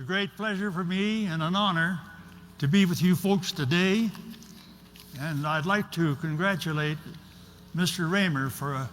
a great pleasure for me and an honor to be with you folks today. And I'd like to congratulate Mr. Raymer for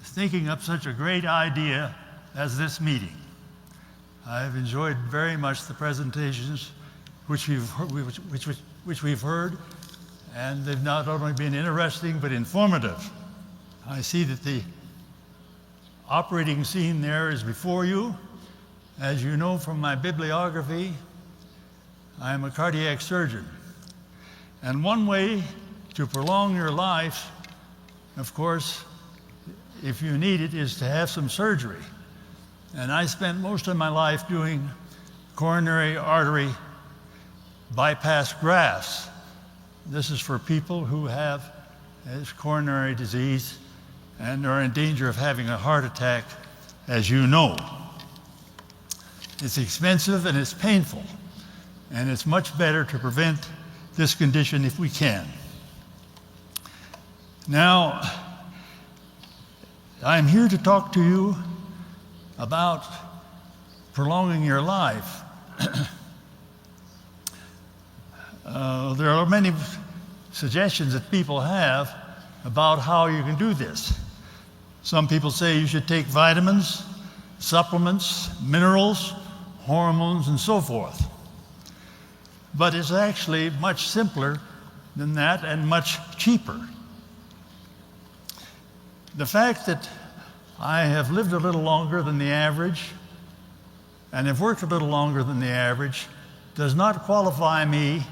thinking up such a great idea as this meeting. I've enjoyed very much the presentations which we've heard, and they've not only been interesting but informative. I see that the operating scene there is before you. As you know from my bibliography, I am a cardiac surgeon. And one way to prolong your life, of course, if you need it, is to have some surgery. And I spent most of my life doing coronary artery bypass grafts. This is for people who have coronary disease and are in danger of having a heart attack, as you know. It's expensive and it's painful, and it's much better to prevent this condition if we can. Now, I'm here to talk to you about prolonging your life. There are many suggestions that people have about how you can do this. Some people say you should take vitamins, supplements, minerals, hormones, and so forth. But it's actually much simpler than that and much cheaper. The fact that I have lived a little longer than the average and have worked a little longer than the average does not qualify me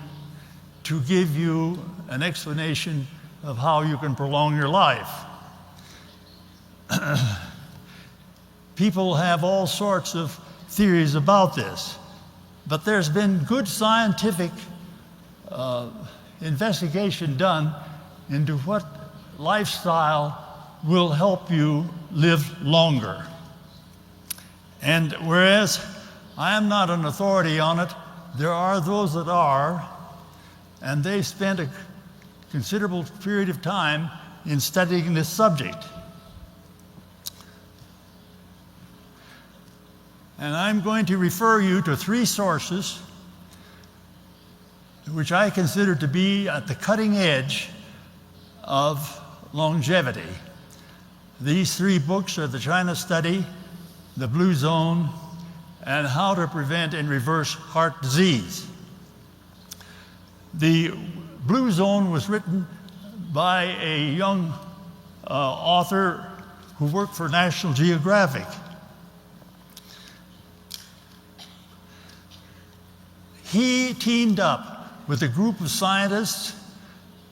to give you an explanation of how you can prolong your life. People have all sorts of theories about this, but there's been good scientific investigation done into what lifestyle will help you live longer. And whereas I am not an authority on it, there are those that are, and they spent a considerable period of time in studying this subject. And I'm going to refer you to three sources which I consider to be at the cutting edge of longevity. These three books are the China Study, the Blue Zone, and How to Prevent and Reverse Heart Disease. The Blue Zone was written by a young author who worked for National Geographic. He teamed up with a group of scientists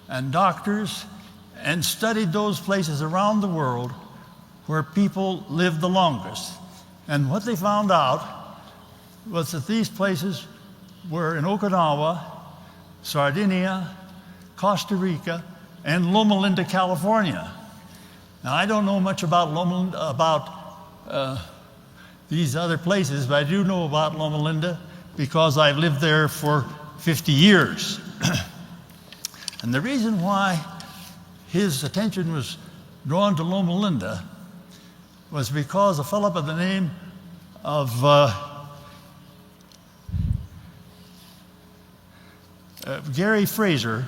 and doctors and studied those places around the world where people lived the longest. And what they found out was that these places were in Okinawa, Sardinia, Costa Rica, and Loma Linda, California. Now, I don't know much about these other places, but I do know about Loma Linda because I've lived there for 50 years. And the reason why his attention was drawn to Loma Linda was because a fellow by the name of Gary Fraser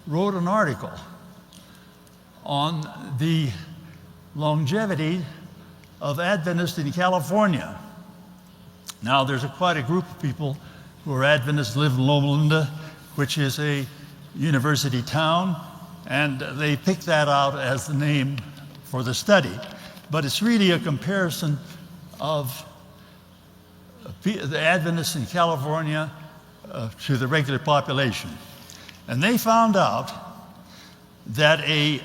wrote an article on the longevity of Adventists in California. Now, there's quite a group of people who are Adventists live in Loma Linda, which is a university town, and they picked that out as the name for the study. But it's really a comparison of the Adventists in California to the regular population. And they found out that a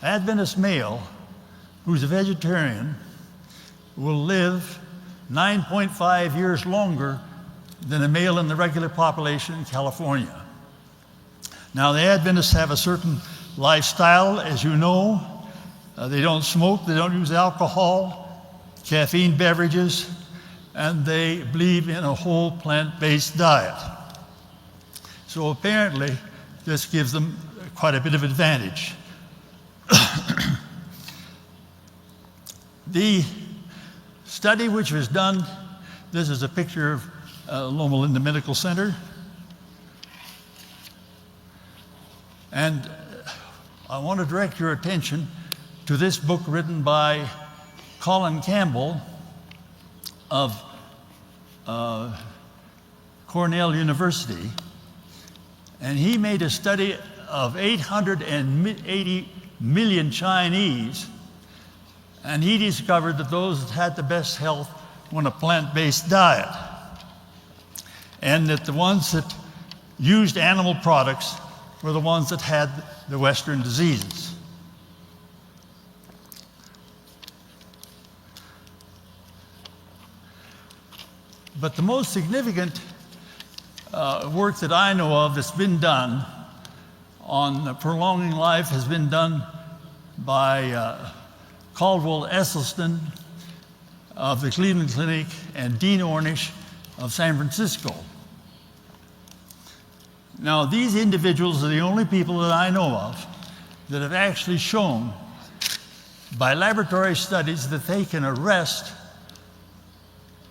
Adventist male who's a vegetarian will live 9.5 years longer than a male in the regular population in California. Now, the Adventists have a certain lifestyle, as you know. They don't smoke, they don't use alcohol, caffeine beverages, and they believe in a whole plant-based diet. So apparently, this gives them quite a bit of advantage. study which was done, this is a picture of Loma Linda Medical Center. And I want to direct your attention to this book written by Colin Campbell of Cornell University. And he made a study of 880 million Chinese, and he discovered that those that had the best health were on a plant-based diet, and that the ones that used animal products were the ones that had the Western diseases. But the most significant work that I know of that's been done on prolonging life has been done by Caldwell Esselstyn of the Cleveland Clinic and Dean Ornish of San Francisco. Now, these individuals are the only people that I know of that have actually shown by laboratory studies that they can arrest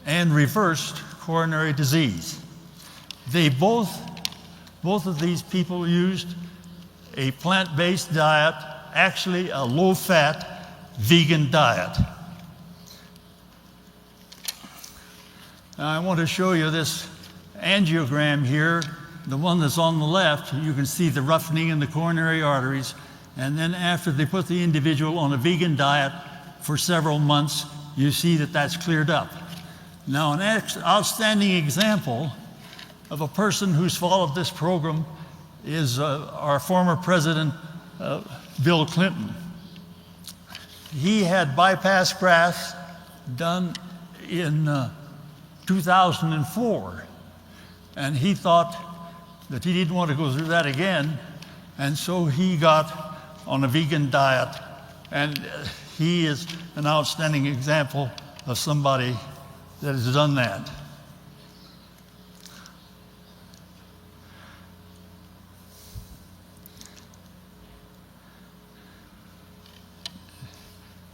and reverse coronary disease. They both of these people used a plant-based diet, actually a low-fat vegan diet. Now, I want to show you this angiogram here. The one that's on the left, you can see the roughening in the coronary arteries, and then after they put the individual on a vegan diet for several months, you see that that's cleared up. Now, an outstanding example of a person who's followed this program is our former president, Bill Clinton. He had bypass grafts done in 2004, and he thought that he didn't want to go through that again, and so he got on a vegan diet, and he is an outstanding example of somebody that has done that.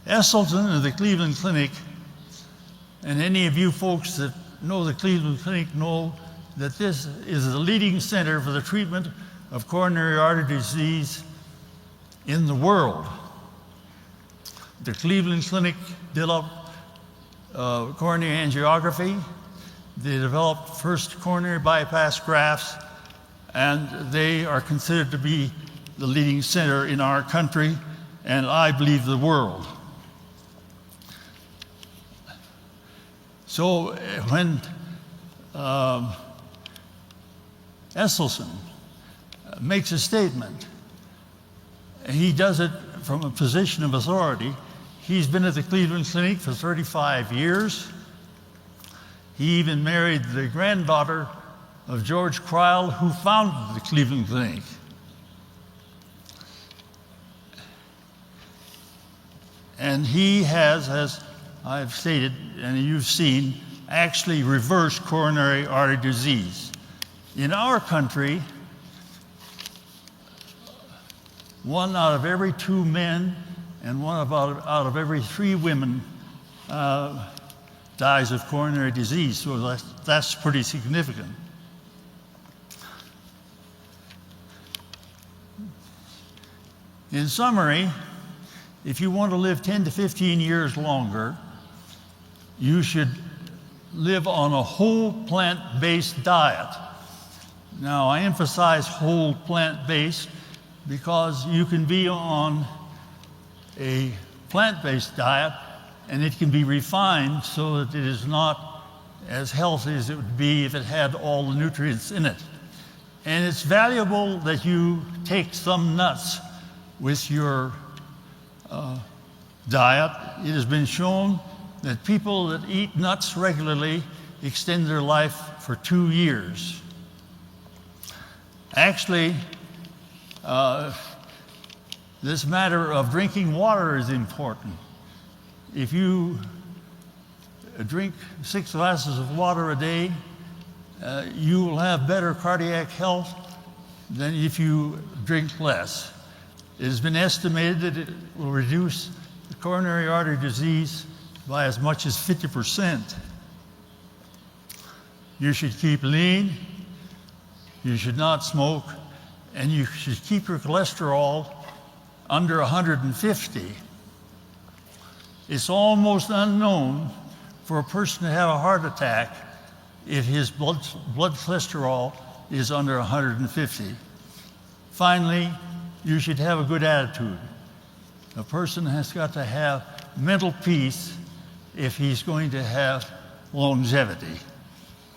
Esselstyn of the Cleveland Clinic, and any of you folks that know the Cleveland Clinic know that this is the leading center for the treatment of coronary artery disease in the world. The Cleveland Clinic developed coronary angiography. They developed first coronary bypass grafts, and they are considered to be the leading center in our country, and I believe the world. So when Esselstyn makes a statement, he does it from a position of authority. He's been at the Cleveland Clinic for 35 years. He even married the granddaughter of George Cryle, who founded the Cleveland Clinic. And he has, as I've stated, and you've seen, actually reversed coronary artery disease. In our country, 1 out of every 2 men and 1 out of every 3 women dies of coronary disease, so that's pretty significant. In summary, if you want to live 10 to 15 years longer, you should live on a whole plant-based diet. Now, I emphasize whole plant-based because you can be on a plant-based diet and it can be refined so that it is not as healthy as it would be if it had all the nutrients in it. And it's valuable that you take some nuts with your diet. It has been shown that people that eat nuts regularly extend their life for 2 years. Actually, this matter of drinking water is important. If you drink 6 glasses of water a day, you will have better cardiac health than if you drink less. It has been estimated that it will reduce the coronary artery disease by as much as 50%. You should keep lean, you should not smoke, and you should keep your cholesterol under 150. It's almost unknown for a person to have a heart attack if his blood cholesterol is under 150. Finally, you should have a good attitude. A person has got to have mental peace if he's going to have longevity.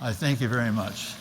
I thank you very much.